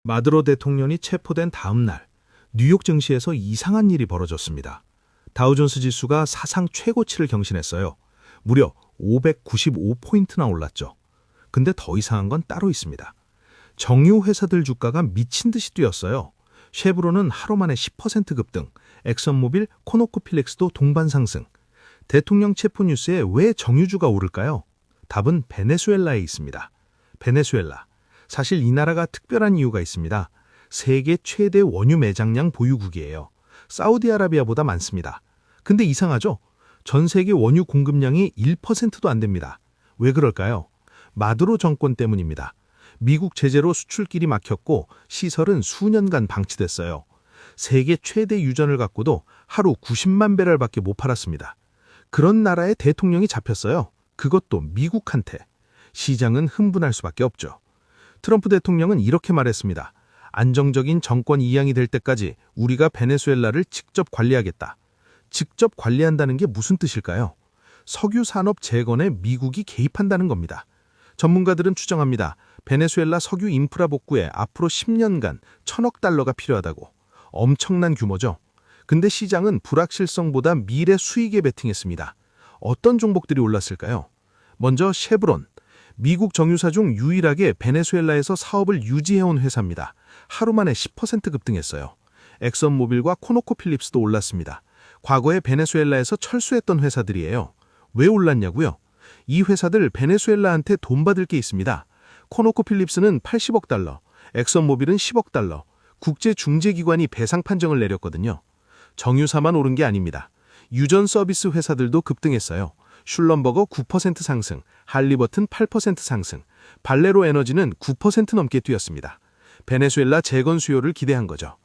마두로 대통령이 체포된 다음 날, 뉴욕 증시에서 이상한 일이 벌어졌습니다. 다우존스 지수가 사상 최고치를 경신했어요. 무려 595포인트나 올랐죠. 근데 더 이상한 건 따로 있습니다. 정유 회사들 주가가 미친 듯이 뛰었어요. 쉐브론은 하루 만에 10% 급등, 엑선모빌, 코노코필렉스도 동반 상승. 대통령 체포 뉴스에 왜 정유주가 오를까요? 답은 베네수엘라에 있습니다. 베네수엘라. 사실 이 나라가 특별한 이유가 있습니다. 세계 최대 원유 매장량 보유국이에요. 사우디아라비아보다 많습니다. 근데 이상하죠? 전 세계 원유 공급량이 1%도 안 됩니다. 왜 그럴까요? 마두로 정권 때문입니다. 미국 제재로 수출길이 막혔고 시설은 수년간 방치됐어요. 세계 최대 유전을 갖고도 하루 90만 배럴밖에 못 팔았습니다. 그런 나라의 대통령이 잡혔어요. 그것도 미국한테. 시장은 흥분할 수밖에 없죠. 트럼프 대통령은 이렇게 말했습니다. 안정적인 정권 이양이 될 때까지 우리가 베네수엘라를 직접 관리하겠다. 직접 관리한다는 게 무슨 뜻일까요? 석유 산업 재건에 미국이 개입한다는 겁니다. 전문가들은 추정합니다. 베네수엘라 석유 인프라 복구에 앞으로 10년간 1,000억 달러가 필요하다고. 엄청난 규모죠. 근데 시장은 불확실성보다 미래 수익에 베팅했습니다. 어떤 종목들이 올랐을까요? 먼저 쉐브론. 미국 정유사 중 유일하게 베네수엘라에서 사업을 유지해온 회사입니다. 하루 만에 10% 급등했어요. 엑선모빌과 코노코필립스도 올랐습니다. 과거에 베네수엘라에서 철수했던 회사들이에요. 왜 올랐냐고요? 이 회사들 베네수엘라한테 돈 받을 게 있습니다. 코노코필립스는 80억 달러, 엑선모빌은 10억 달러, 국제중재기관이 배상 판정을 내렸거든요. 정유사만 오른 게 아닙니다. 유전 서비스 회사들도 급등했어요. 슐럼버거 9% 상승, 할리버튼 8% 상승, 발레로 에너지는 9% 넘게 뛰었습니다. 베네수엘라 재건 수요를 기대한 거죠.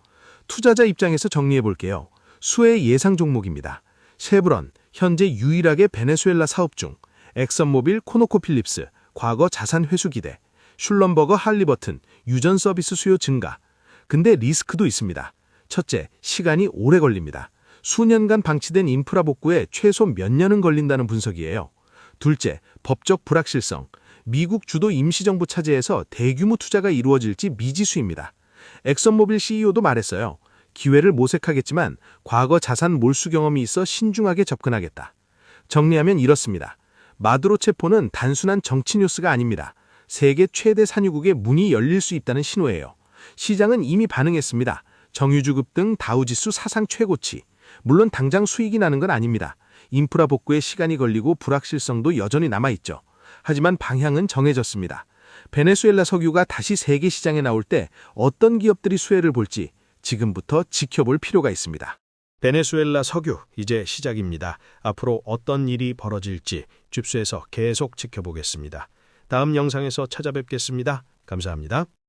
투자자 입장에서 정리해 볼게요. 수혜 예상 종목입니다. 쉐브론, 현재 유일하게 베네수엘라 사업 중, 엑선모빌, 코노코필립스, 과거 자산 회수 기대, 슐럼버거, 할리버튼, 유전 서비스 수요 증가. 근데 리스크도 있습니다. 첫째, 시간이 오래 걸립니다. 수년간 방치된 인프라 복구에 최소 몇 년은 걸린다는 분석이에요. 둘째, 법적 불확실성. 미국 주도 임시정부 차지에서 대규모 투자가 이루어질지 미지수입니다. 엑선모빌 CEO도 말했어요. 기회를 모색하겠지만 과거 자산 몰수 경험이 있어 신중하게 접근하겠다. 정리하면 이렇습니다. 마두로 체포는 단순한 정치 뉴스가 아닙니다. 세계 최대 산유국의 문이 열릴 수 있다는 신호예요. 시장은 이미 반응했습니다. 정유주 급등, 다우지수 사상 최고치. 물론 당장 수익이 나는 건 아닙니다. 인프라 복구에 시간이 걸리고 불확실성도 여전히 남아있죠. 하지만 방향은 정해졌습니다. 베네수엘라 석유가 다시 세계 시장에 나올 때 어떤 기업들이 수혜를 볼지 지금부터 지켜볼 필요가 있습니다. 베네수엘라 석유, 이제 시작입니다. 앞으로 어떤 일이 벌어질지 줍스에서 계속 지켜보겠습니다. 다음 영상에서 찾아뵙겠습니다. 감사합니다.